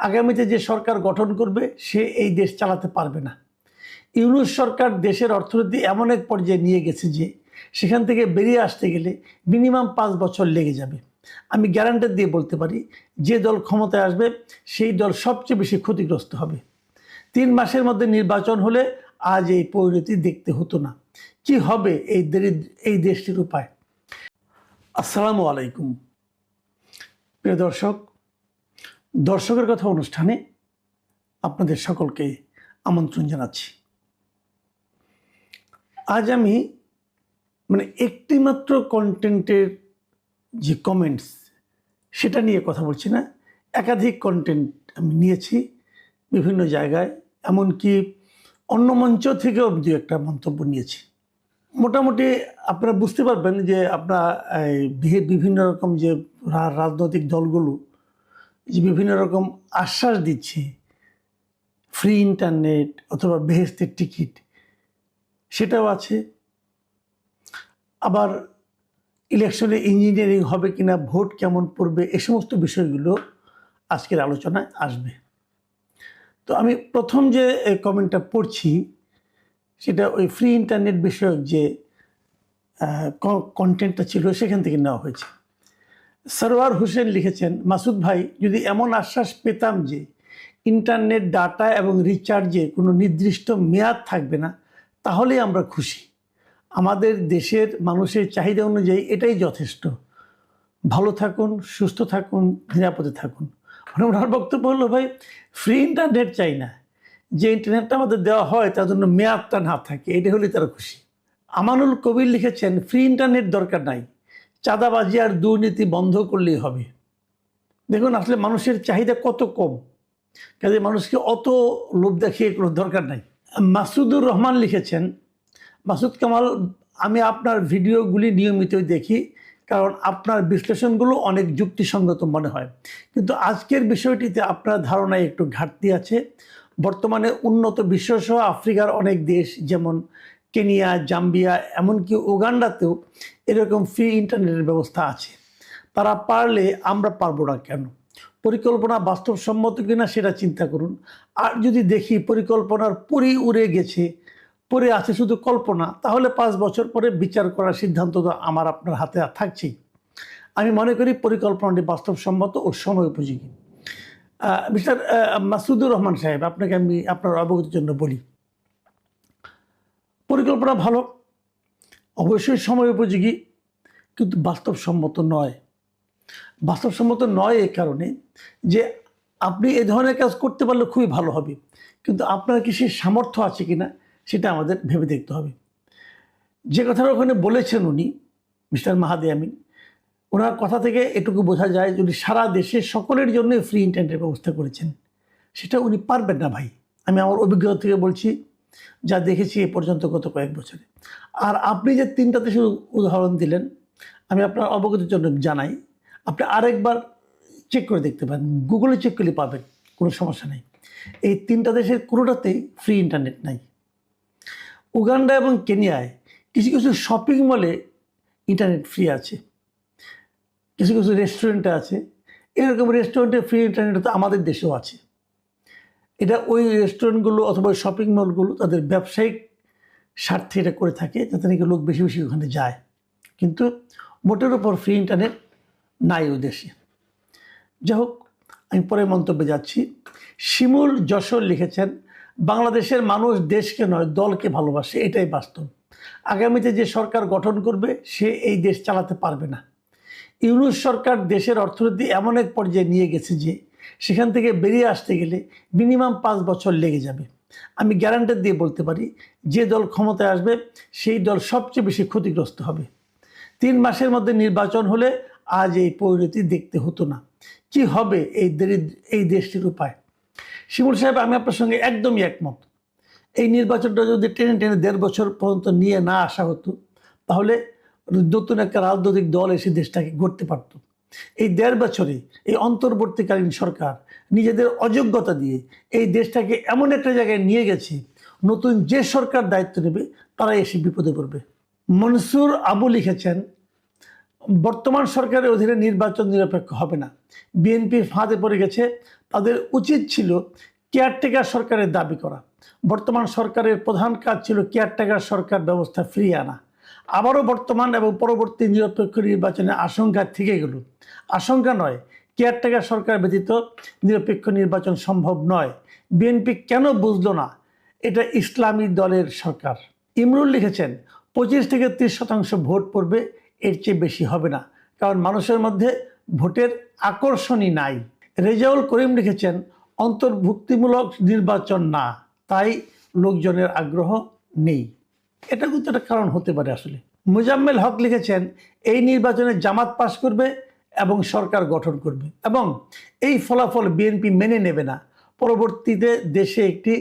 আগামীতে যে সরকার গঠন করবে সে এই দেশ চালাতে পারবে না। ইউনূস সরকার দেশের অর্থনীতি এমন এক পর্যায়ে নিয়ে গেছে যে সেখান থেকে বেরিয়ে আসতে গেলে মিনিমাম 5 বছর লেগে যাবে। আমি গ্যারান্টি দিয়ে বলতে পারি, যে দল ক্ষমতায় আসবে সেই দল সবচেয়ে বেশি ক্ষতিগ্রস্ত হবে। 3 মাসের মধ্যে নির্বাচন হলে আজ এই পরিণতি দেখতে হতো না। কি হবে এই দেশটির উপায়? আসসালামু আলাইকুম প্রিয় দর্শক, দর্শকের কথা অনুষ্ঠানে আপনাদের সকলকে আমন্ত্রণ জানাচ্ছি। আজ আমি একটি মাত্র কন্টেন্টের যে কমেন্টস সেটা নিয়ে কথা বলছি না, একাধিক কন্টেন্ট আমি নিয়েছি বিভিন্ন জায়গায়, এমনকি অন্য মঞ্চ থেকেও দু একটা মন্তব্য নিয়েছি। মোটামুটি আপনারা বুঝতে পারবেন যে আপনার বিভিন্ন রকম যে রাজনৈতিক দলগুলো যে বিভিন্ন রকম আশ্বাস দিচ্ছে, ফ্রি ইন্টারনেট অথবা বেহেশতের টিকিট, সেটাও আছে। আবার ইলেকশনে ইঞ্জিনিয়ারিং হবে কিনা, ভোট কেমন পড়বে, এ সমস্ত বিষয়গুলো আজকের আলোচনায় আসবে। তো আমি প্রথম যে কমেন্টটা পড়ছি সেটা ওই ফ্রি ইন্টারনেট বিষয়ক যে কন্টেন্টটা ছিল সেখান থেকে নেওয়া হয়েছে। সরওয়ার হোসেন লিখেছেন, মাসুদ ভাই, যদি এমন আশ্বাস পেতাম যে ইন্টারনেট ডাটা এবং রিচার্জে কোনো নির্দিষ্ট মেয়াদ থাকবে না, তাহলেই আমরা খুশি। আমাদের দেশের মানুষের চাহিদা অনুযায়ী এটাই যথেষ্ট। ভালো থাকুন, সুস্থ থাকুন, নিরাপদে থাকুন। ওনার বক্তব্য হলো, ভাই ফ্রি ইন্টারনেট চাই না, যে ইন্টারনেটটা আমাদের দেওয়া হয় তার জন্য মেয়াদটা না থাকে, এটা হলেই তারা খুশি। আমানুল কবির লিখেছেন, ফ্রি ইন্টারনেট দরকার নাই, চাঁদাবাজি আর দুর্নীতি বন্ধ করলেই হবে। দেখুন আসলে মানুষের চাহিদা কত কম, কাজে মানুষকে অত লোভ দেখিয়ে কোনো দরকার নাই। মাসুদুর রহমান লিখেছেন, মাসুদ কামাল, আমি আপনার ভিডিওগুলি নিয়মিতই দেখি, কারণ আপনার বিশ্লেষণগুলো অনেক যুক্তিসঙ্গত মনে হয়, কিন্তু আজকের বিষয়টিতে আপনার ধারণায় একটু ঘাটতি আছে। বর্তমানে উন্নত বিশ্বসহ আফ্রিকার অনেক দেশ যেমন কেনিয়া, জাম্বিয়া, এমনকি উগান্ডাতেও এরকম ফ্রি ইন্টারনেটের ব্যবস্থা আছে। তারা পারলে আমরা পারবো না কেন? পরিকল্পনা বাস্তবসম্মত কিনা সেটা চিন্তা করুন। আর যদি দেখি পরিকল্পনার পুরি উড়ে গেছে, পরে আছে শুধু কল্পনা, তাহলে 5 বছর পরে বিচার করার সিদ্ধান্ত তো আমার আপনার হাতে থাকছেই। আমি মনে করি পরিকল্পনাটি বাস্তবসম্মত ও সময় উপযোগী। মিস্টার মাসুদুর রহমান সাহেব, আপনাকে আমি আপনার অবগতির জন্য বলি, পরিকল্পনা ভালো, অবশ্যই সময় উপযোগী, কিন্তু বাস্তবসম্মত নয়। বাস্তবসম্মত নয় এই কারণে যে আপনি এ ধরনের কাজ করতে পারলে খুবই ভালো হবে, কিন্তু আপনার কি সেই সামর্থ্য আছে কিনা সেটা আমাদের ভেবে দেখতে হবে। যে কথাটা ওখানে বলেছেন উনি, মিস্টার মাহাদি আমিন, ওনার কথা থেকে এটুকু বোঝা যায় যে উনি সারা দেশে সকলের জন্য ফ্রি ইন্টারনেটের ব্যবস্থা করেছেন। সেটা উনি পারবেন না ভাই, আমি আমার অভিজ্ঞতা থেকে বলছি, যা দেখেছি এ পর্যন্ত গত কয়েক বছরে। আর আপনি যে 3টা দেশের উদাহরণ দিলেন, আমি আপনার অবগতির জন্য জানাই, আপনি আরেকবার চেক করে দেখতে পারেন, গুগলে চেক করলে পাবেন, কোনো সমস্যা নেই। এই 3টা দেশের কোনোটাতেই ফ্রি ইন্টারনেট নাই। উগান্ডা এবং কেনিয়ায় কিছু কিছু শপিং মলে ইন্টারনেট ফ্রি আছে, কিছু কিছু রেস্টুরেন্টে আছে। এরকম রেস্টুরেন্টে ফ্রি ইন্টারনেট তো আমাদের দেশেও আছে। এটা ওই রেস্টুরেন্টগুলো অথবা শপিং মলগুলো তাদের ব্যবসায়িক স্বার্থে এটা করে থাকে, যাতে নাকি লোক বেশি বেশি ওখানে যায়, কিন্তু মোটের উপর ফ্রি ইন্টারনেট নাই ওই দেশে। যাই হোক, আমি পরে মন্তব্যে যাচ্ছি। শিমুল যশোর লিখেছেন, বাংলাদেশের মানুষ দেশকে নয় দলকে ভালোবাসে, এটাই বাস্তব। আগামীতে যে সরকার গঠন করবে সে এই দেশ চালাতে পারবে না। ইউনূস সরকার দেশের অর্থনীতি এমন এক পর্যায়ে নিয়ে গেছে যে সেখান থেকে বেরিয়ে আসতে গেলে মিনিমাম 5 বছর লেগে যাবে। আমি গ্যারান্টি দিয়ে বলতে পারি, যে দল ক্ষমতায় আসবে সেই দল সবচেয়ে বেশি ক্ষতিগ্রস্ত হবে। 3 মাসের মধ্যে নির্বাচন হলে আজ এই পরিণতি দেখতে হতো না। কি হবে এই দেশটির উপায়? শিমুল সাহেব, আমি আপনার সঙ্গে একদমই একমত। এই নির্বাচনটা যদি টেনে টেনে 1.5 বছর পর্যন্ত নিয়ে না আসা হতো, তাহলে নতুন একটা রাজনৈতিক দল এসে দেশটাকে গড়তে পারত। এই 1.5 বছরে এই অন্তর্বর্তীকালীন সরকার নিজেদের অযোগ্যতা দিয়ে এই দেশটাকে এমন একটা জায়গায় নিয়ে গেছে, নতুন যে সরকার দায়িত্ব নেবে তারা এসে বিপদে পড়বে। মনসুর আবু লিখেছেন, বর্তমান সরকারের অধীনে নির্বাচন নিরপেক্ষ হবে না, বিএনপির ফাঁদে পড়ে গেছে, তাদের উচিত ছিল কেয়ারটেকার সরকারের দাবি করা। বর্তমান সরকারের প্রধান কাজ ছিল কেয়ারটেকার সরকার ব্যবস্থা ফিরিয়ে আনা। আবারও বর্তমান এবং পরবর্তী নিরপেক্ষ নির্বাচনের আশঙ্কা থেকে গেল। আশঙ্কা নয়, কেয়ারটেকার সরকার ব্যতীত নিরপেক্ষ নির্বাচন সম্ভব নয়। বিএনপি কেন বুঝলো না এটা ইসলামী দলের সরকার? ইমরুল লিখেছেন 25 থেকে 30% ভোট পড়বে, এর চেয়ে বেশি হবে না, কারণ মানুষের মধ্যে ভোটের আকর্ষণই নাই। রেজাউল করিম লিখেছেন অন্তর্ভুক্তিমূলক নির্বাচন না, তাই লোকজনের আগ্রহ নেই। এটা কিন্তু একটা কারণ হতে পারে আসলে। মুজাম্মেল হক লিখেছেন এই নির্বাচনে জামাত পাশ করবে এবং সরকার গঠন করবে, এবং এই ফলাফল বিএনপি মেনে নেবে না। পরবর্তীতে দেশে একটি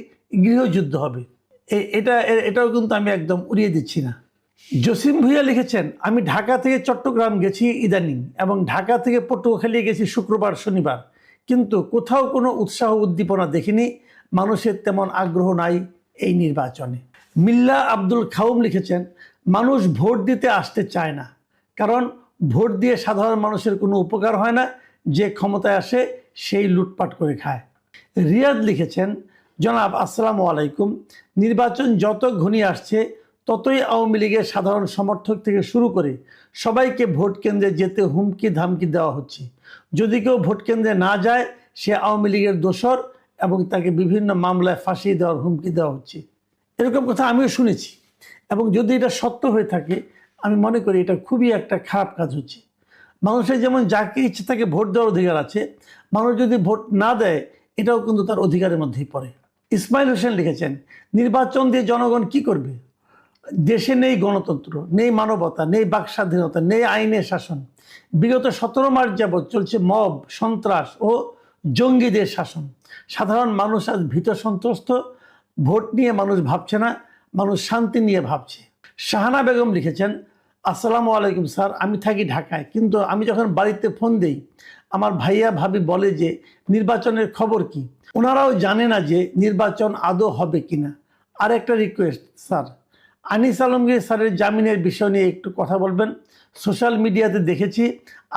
গৃহযুদ্ধ হবে। এটাও কিন্তু আমি একদম উড়িয়ে দিচ্ছি না। জসিম ভুইয়া লিখেছেন আমি ঢাকা থেকে চট্টগ্রাম গেছি ইদানিং, এবং ঢাকা থেকে পটুয়াখালী গেছি শুক্রবার শনিবার, কিন্তু কোথাও কোনো উৎসাহ উদ্দীপনা দেখিনি। মানুষের তেমন আগ্রহ নাই এই নির্বাচনে। মিল্লা আব্দুল খাউম লিখেছেন মানুষ ভোট দিতে আসতে চায় না, কারণ ভোট দিয়ে সাধারণ মানুষের কোনো উপকার হয় না, যে ক্ষমতায় আসে সেই লুটপাট করে খায়। রিয়াদ লিখেছেন জনাব আসসালামু আলাইকুম, নির্বাচন যত ঘনিয়ে আসছে ততই আওয়ামী লীগের সাধারণ সমর্থক থেকে শুরু করে সবাইকে ভোট কেন্দ্রে যেতে হুমকি ধামকি দেওয়া হচ্ছে। যদি কেউ ভোট কেন্দ্রে না যায় সে আওয়ামী লীগের দোসর, এবং তাকে বিভিন্ন মামলায় ফাঁসিয়ে দেওয়ার হুমকি দেওয়া হচ্ছে। এরকম কথা আমিও শুনেছি, এবং যদি এটা সত্য হয়ে থাকে আমি মনে করি এটা খুবই একটা খারাপ কাজ হচ্ছে। মানুষের যেমন যাকে ইচ্ছে তাকে ভোট দেওয়ার অধিকার আছে, মানুষ যদি ভোট না দেয় এটাও কিন্তু তার অধিকারের মধ্যেই পড়ে। ইসমাইল হোসেন লিখেছেন নির্বাচন দিয়ে জনগণ কি করবে? দেশে নেই গণতন্ত্র, নেই মানবতা, নেই বাক স্বাধীনতা, নেই আইনের শাসন। বিগত 17 মাস যাবৎ চলছে মব, সন্ত্রাস ও জঙ্গিদের শাসন। সাধারণ মানুষ আজ ভীত সন্ত্রস্ত। ভোট নিয়ে মানুষ ভাবছে না, মানুষ শান্তি নিয়ে ভাবছে। শাহানা বেগম লিখেছেন আসসালামু আলাইকুম স্যার, আমি থাকি ঢাকায়, কিন্তু আমি যখন বাড়িতে ফোন দেই আমার ভাইয়া ভাবি বলে যে নির্বাচনের খবর কি। ওনারাও জানে না যে নির্বাচন আদৌ হবে কিনা। আর একটা রিকোয়েস্ট স্যার, আনিস আলমগীর স্যারের জামিনের বিষয় নিয়ে একটু কথা বলবেন। সোশ্যাল মিডিয়াতে দেখেছি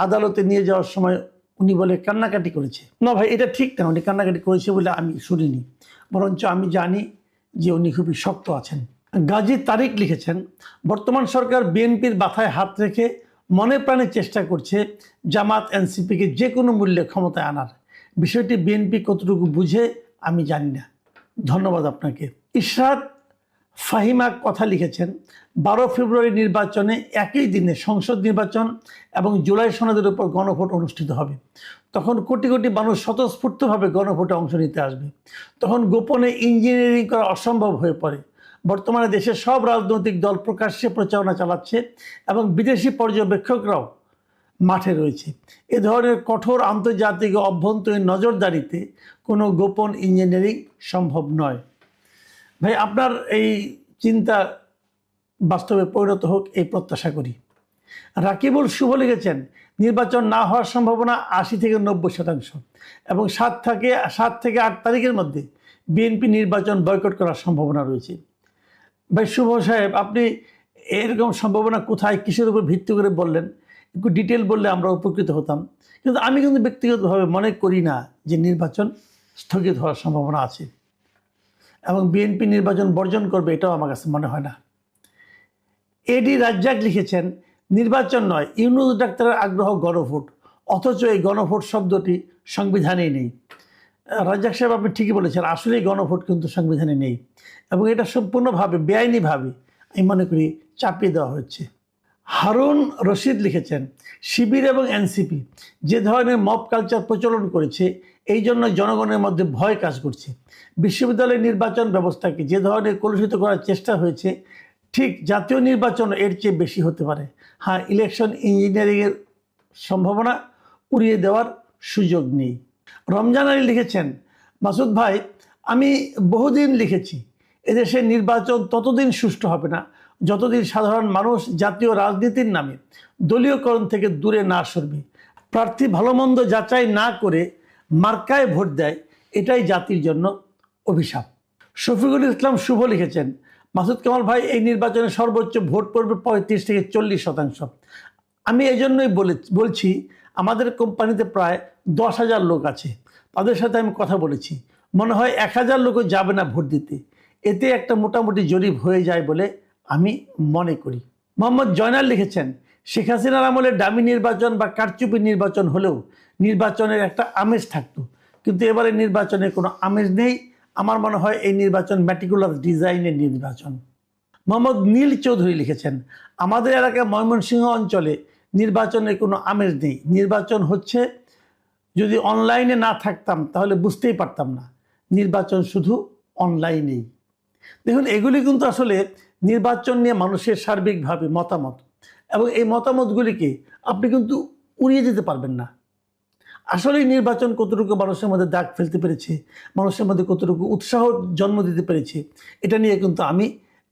আদালতে নিয়ে যাওয়ার সময় উনি বলে কান্নাকাটি করেছে। না ভাই, এটা ঠিক না, উনি কান্নাকাটি করেছে বলে আমি শুনিনি, বরঞ্চ আমি জানি যে উনি খুবই শক্ত আছেন। গাজী তারিক লিখেছেন বর্তমান সরকার বিএনপির মাথায় হাত রেখে মনে প্রাণে চেষ্টা করছে জামাত এনসিপিকে যে কোনো মূল্যে ক্ষমতায় আনার। বিষয়টি বিএনপি কতটুকু বুঝে আমি জানি না। ধন্যবাদ আপনাকে। ইশরাত ফাহিমা কথা লিখেছেন 12 ফেব্রুয়ারি নির্বাচনে একই দিনে সংসদ নির্বাচন এবং জুলাই সনদের উপর গণভোট অনুষ্ঠিত হবে। তখন কোটি কোটি মানুষ স্বতঃস্ফূর্তভাবে গণভোটে অংশ নিতে আসবে। তখন গোপনে ইঞ্জিনিয়ারিং করা অসম্ভব হয়ে পড়ে। বর্তমানে দেশের সব রাজনৈতিক দল প্রকাশ্যে প্রচারণা চালাচ্ছে এবং বিদেশি পর্যবেক্ষকরাও মাঠে রয়েছে। এ ধরনের কঠোর আন্তর্জাতিক ও অভ্যন্তরীণ নজরদারিতে কোনো গোপন ইঞ্জিনিয়ারিং সম্ভব নয়। ভাই, আপনার এই চিন্তা বাস্তবে পরিণত হোক এই প্রত্যাশা করি। রাকিবুল শুভ লিখেছেন নির্বাচন না হওয়ার সম্ভাবনা 80 থেকে 90%, এবং 7 থেকে 8 তারিখের মধ্যে বিএনপি নির্বাচন বয়কট করার সম্ভাবনা রয়েছে। ভাই শুভ সাহেব, আপনি এরকম সম্ভাবনা কোথায়, কিসের উপর ভিত্তি করে বললেন? একটু ডিটেল বললে আমরা উপকৃত হতাম। কিন্তু আমি কিন্তু ব্যক্তিগতভাবে মনে করি না যে নির্বাচন স্থগিত হওয়ার সম্ভাবনা আছে, এবং বিএনপি নির্বাচন বর্জন করবে এটাও আমার কাছে মনে হয় না। এডি রাজ্জাক লিখেছেন নির্বাচন নয়, ইউনূস ডাক্তারের আগ্রহ গণভোট, অথচ এই গণভোট শব্দটি সংবিধানেই নেই। রাজ্জাক সাহেব, আপনি ঠিকই বলেছেন, আসলেই গণভোট কিন্তু সংবিধানে নেই, এবং এটা সম্পূর্ণভাবে বেআইনিভাবে আমি মনে করি চাপিয়ে দেওয়া হচ্ছে। হারুন রশিদ লিখেছেন শিবির এবং এনসিপি যে ধরনের মব কালচার প্রচলন করেছে এই জন্য জনগণের মধ্যে ভয় কাজ করছে। বিশ্ববিদ্যালয়ের নির্বাচন ব্যবস্থাকে যে ধরনের কলুষিত করার চেষ্টা হয়েছে, ঠিক জাতীয় নির্বাচন এর চেয়ে বেশি হতে পারে। হ্যাঁ, ইলেকশন ইঞ্জিনিয়ারিংয়ের সম্ভাবনা উড়িয়ে দেওয়ার সুযোগ নেই। রমজান আলী লিখেছেন মাসুদ ভাই, আমি বহুদিন লিখেছি এদেশের নির্বাচন ততদিন সুষ্ঠু হবে না যতদিন সাধারণ মানুষ জাতীয় রাজনীতির নামে দলীয়করণ থেকে দূরে না সরবে। প্রার্থী ভালো মন্দ যাচাই না করে মার্কায় ভোট দেয়, এটাই জাতির জন্য অভিশাপ। শফিকুল ইসলাম শুভ লিখেছেন মাসুদ কামাল ভাই, এই নির্বাচনে সর্বোচ্চ ভোট পড়বে 35 থেকে 40%। আমি এই জন্যই বলছি আমাদের কোম্পানিতে প্রায় 10,000 লোক আছে। তাদের সাথে আমি কথা বলেছি, মনে হয় 1000 লোকও যাবে না ভোট দিতে। এতে একটা মোটামুটি জরিপ হয়ে যায় বলে আমি মনে করি। মোহাম্মদ জয়নাল লিখেছেন, শেখ হাসিনার আমলে ডামি নির্বাচন বা কারচুপি নির্বাচন হলেও নির্বাচনের একটা আমেজ থাকতো, কিন্তু এবারে নির্বাচনের কোনো আমেজ নেই। আমার মনে হয় এই নির্বাচন ম্যাটিকুলার ডিজাইনের নির্বাচন। মোহাম্মদ নীল চৌধুরী লিখেছেন, আমাদের এলাকায় ময়মনসিংহ অঞ্চলে নির্বাচনের কোনো আমেজ নেই। নির্বাচন হচ্ছে, যদি অনলাইনে না থাকতাম তাহলে বুঝতেই পারতাম না নির্বাচন শুধু অনলাইনেই। দেখুন, এগুলি কিন্তু আসলে নির্বাচন নিয়ে মানুষের সার্বিকভাবে মতামত, এবং এই মতামতগুলিকে আপনি কিন্তু উড়িয়ে দিতে পারবেন না। আসলে নির্বাচন কতটুকু মানুষের মধ্যে দাগ ফেলতে পেরেছে, মানুষের মধ্যে কতটুকু উৎসাহ জন্ম দিতে পেরেছে, এটা নিয়ে কিন্তু আমি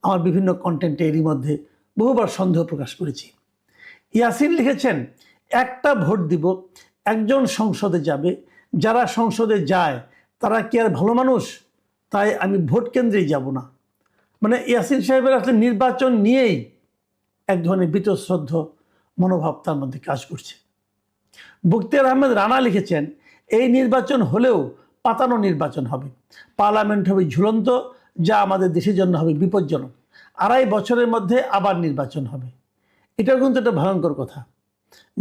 আমার বিভিন্ন কন্টেন্টে এরই মধ্যে বহুবার সন্দেহ প্রকাশ করেছি। ইয়াসিন লিখেছেন, একটা ভোট দিব, একজন সংসদে যাবে, যারা সংসদে যায় তারা কি আর ভালো মানুষ? তাই আমি ভোট কেন্দ্রেই যাব না। মানে ইয়াসিন সাহেবের আসলে নির্বাচন নিয়েই এক ধরনের বীতশ্রদ্ধ মনোভাব তার মধ্যে কাজ করছে। বখতিয়ার আহমেদ রানা লিখেছেন, এই নির্বাচন হলেও পাতানো নির্বাচন হবে, পার্লামেন্ট হবে ঝুলন্ত, যা আমাদের দেশের জন্য হবে বিপজ্জনক। 2.5 বছরের মধ্যে আবার নির্বাচন হবে। এটাও কিন্তু একটা ভয়ঙ্কর কথা।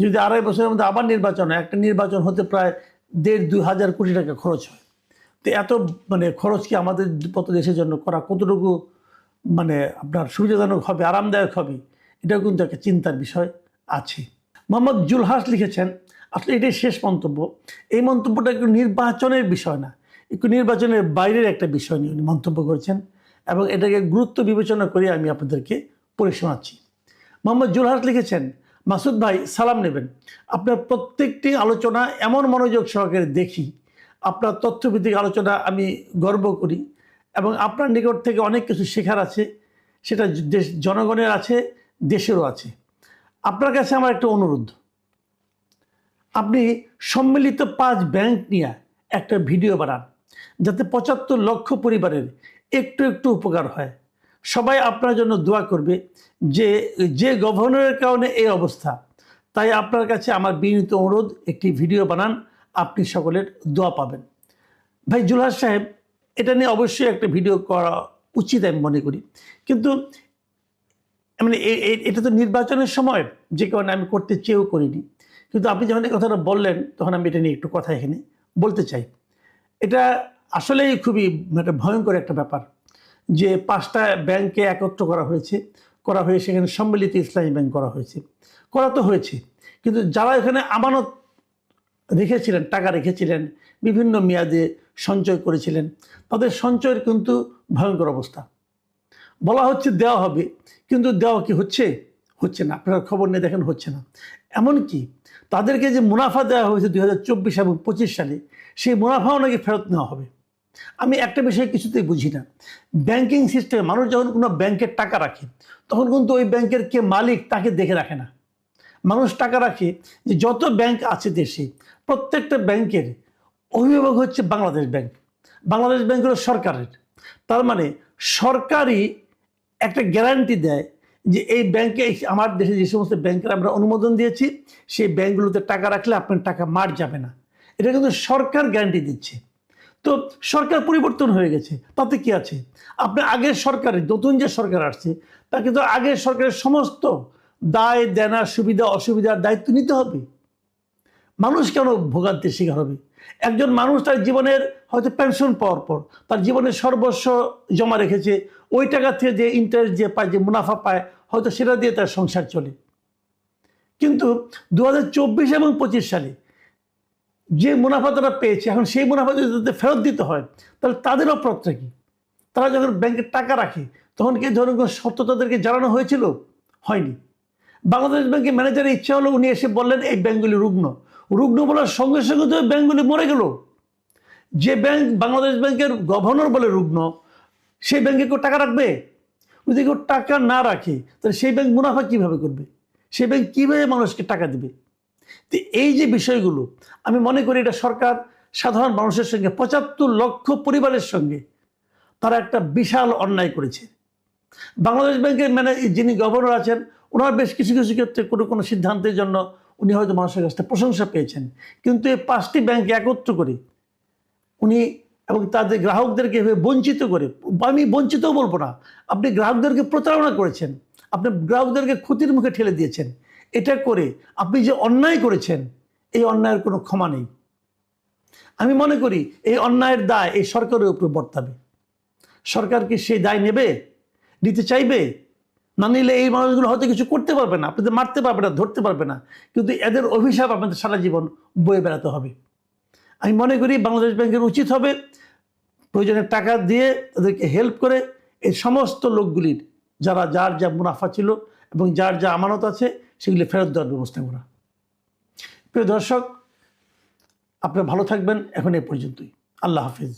যদি 2.5 বছরের মধ্যে আবার নির্বাচন হয়, একটা নির্বাচন হতে প্রায় 1.5-2 হাজার কোটি টাকা খরচ হয়। তো এত খরচ কি আমাদের মতো দেশের জন্য করা কতটুকু আপনার সুবিধাজনক হবে, আরামদায়ক হবে, এটাও কিন্তু একটা চিন্তার বিষয় আছে। মোহাম্মদ জুলহাস লিখেছেন, আসলে এটাই শেষ মন্তব্য। এই মন্তব্যটা একটু নির্বাচনের বিষয় না, একটু নির্বাচনের বাইরের একটা বিষয় নিয়ে উনি মন্তব্য করেছেন, এবং এটাকে গুরুত্ব বিবেচনা করে আমি আপনাদেরকে পড়ে শোনাচ্ছি। মোহাম্মদ জুলহাস লিখেছেন, মাসুদ ভাই সালাম নেবেন, আপনার প্রত্যেকটি আলোচনা এমন মনোযোগ সহকারে দেখি, আপনার তথ্যভিত্তিক আলোচনা আমি গর্ব করি, এবং আপনার নিকট থেকে অনেক কিছু শেখার আছে, সেটা জনগণের আছে, দেশেরও আছে। আপনার কাছে আমার একটা অনুরোধ, আপনি সম্মিলিত 5 ব্যাংক নিয়ে একটা ভিডিও বানান, যাতে 75 লক্ষ পরিবারের একটু একটু উপকার হয়। সবাই আপনার জন্য দোয়া করবে, যে গভর্নরের কারণে এই অবস্থা। তাই আপনার কাছে আমার বিনীত অনুরোধ, একটি ভিডিও বানান, আপনি সকলের দোয়া পাবেন। ভাই জুলহাস সাহেব, এটা নিয়ে অবশ্যই একটা ভিডিও করা উচিত আমি মনে করি, কিন্তু এটা তো নির্বাচনের সময়, যে কারণে আমি করতে চেয়েও করিনি। কিন্তু আপনি যখন এই কথাটা বললেন, তখন আমি এটা নিয়ে একটু কথা এখানে বলতে চাই। এটা আসলেই খুবই ভয়ঙ্কর একটা ব্যাপার, যে 5টা ব্যাংকে একত্র করা হয়ে সেখানে সম্মিলিত ইসলামী ব্যাংক করা তো হয়েছে, কিন্তু যারা এখানে আমানত রেখেছিলেন, টাকা রেখেছিলেন, বিভিন্ন মেয়াদে সঞ্চয় করেছিলেন, তাদের সঞ্চয়ের কিন্তু ভয়ঙ্কর অবস্থা। বলা হচ্ছে দেওয়া হবে, কিন্তু দেওয়া কি হচ্ছে না। আপনারা খবর নিয়ে দেখেন, হচ্ছে না। এমনকি তাদেরকে যে মুনাফা দেওয়া হয়েছে 2024 এবং 25 সালে, সেই মুনাফাও নাকি ফেরত নেওয়া হবে। আমি একটা বিষয় কিছুতেই বুঝি না, ব্যাংকিং সিস্টেমে মানুষ যখন কোনো ব্যাংকের টাকা রাখে, তখন কিন্তু ওই ব্যাংকের কে মালিক তাকে দেখে রাখে না। মানুষ টাকা রাখে, যে যত ব্যাংক আছে দেশে, প্রত্যেকটা ব্যাংকের অভিভাবক হচ্ছে বাংলাদেশ ব্যাংক। বাংলাদেশ ব্যাংক হলো সরকারের। তার মানে সরকারই একটা গ্যারান্টি দেয় যে এই ব্যাংকে, আমার দেশে যে সমস্ত ব্যাংকের আমরা অনুমোদন দিয়েছি, সেই ব্যাংকগুলোতে টাকা রাখলে আপনার টাকা মার যাবে না। এটা কিন্তু সরকার গ্যারান্টি দিচ্ছে। তো সরকার পরিবর্তন হয়ে গেছে, তাতে কি আছে? আপনার আগের সরকারের, নতুন যে সরকার আসছে, তাকে তো আগের সরকারের সমস্ত দায় দেনা, সুবিধা অসুবিধার দায়িত্ব নিতে হবে। মানুষ কেন ভোগান্তির শিকার হবে? একজন মানুষ তার জীবনের হয়তো পেনশন পাওয়ার পর তার জীবনের সর্বস্ব জমা রেখেছে, ওই টাকা থেকে যে ইন্টারেস্ট যে পায়, যে মুনাফা পায়, হয়তো সেটা দিয়ে তার সংসার চলে। কিন্তু 2024 এবং 25 সালে যে মুনাফা তারা পেয়েছে, এখন সেই মুনাফা যদি তাদের ফেরত দিতে হয়, তাহলে তাদের অপরাধটা কি? তারা যখন ব্যাংকের টাকা রাখে, তখন কি ধরনের কোনো শর্ত তাদেরকে জানানো হয়েছিল? হয়নি। বাংলাদেশ ব্যাংকের ম্যানেজারের ইচ্ছা হলো, উনি এসে বললেন এই ব্যাংকগুলি রুগ্ন বলার সঙ্গে সঙ্গে তো ব্যাংকগুলি মরে গেল। যে ব্যাংক বাংলাদেশ ব্যাংকের গভর্নর বলে রুগ্ন, সেই ব্যাংকে কেউ টাকা রাখবে? যদি কেউ টাকা না রাখে, তাহলে সেই ব্যাংক মুনাফা কিভাবে করবে? সেই ব্যাংক কীভাবে মানুষকে টাকা দেবে? তো এই যে বিষয়গুলো, আমি মনে করি এটা সরকার সাধারণ মানুষের সঙ্গে, 75 লক্ষ পরিবারের সঙ্গে তারা একটা বিশাল অন্যায় করেছে। বাংলাদেশ ব্যাংকের যিনি গভর্নর আছেন, ওনার বেশ কিছু কিছু ক্ষেত্রে কোনো সিদ্ধান্তের জন্য উনি হয়তো মানুষের কাছে প্রশংসা পেয়েছেন, কিন্তু এই 5টি ব্যাংক একত্র করে উনি এবং তাদের গ্রাহকদেরকে এভাবে বঞ্চিত করে, আমি বঞ্চিতও বলবো না, আপনি গ্রাহকদেরকে প্রতারণা করেছেন, আপনি গ্রাহকদেরকে ক্ষতির মুখে ঠেলে দিয়েছেন। এটা করে আপনি যে অন্যায় করেছেন, এই অন্যায়ের কোনো ক্ষমা নেই। আমি মনে করি এই অন্যায়ের দায় এই সরকারের উপর বর্তাবে। সরকার কি সেই দায় নেবে, নিতে চাইবে? না নিলে এই মানুষগুলো হয়তো কিছু করতে পারবে না, আপনাদের মারতে পারবে না, ধরতে পারবে না, কিন্তু এদের অভিশাপ আপনাদের সারা জীবন বয়ে বেড়াতে হবে। আমি মনে করি বাংলাদেশ ব্যাংকের উচিত হবে প্রয়োজনে টাকা দিয়ে তাদেরকে হেল্প করে এই সমস্ত লোকগুলির যারা যার যা মুনাফা ছিল এবং যার যা আমানত আছে সেগুলি ফেরত দেওয়ার ব্যবস্থা করা। প্রিয় দর্শক, আপনারা ভালো থাকবেন। এখন এই পর্যন্তই। আল্লাহ হাফিজ।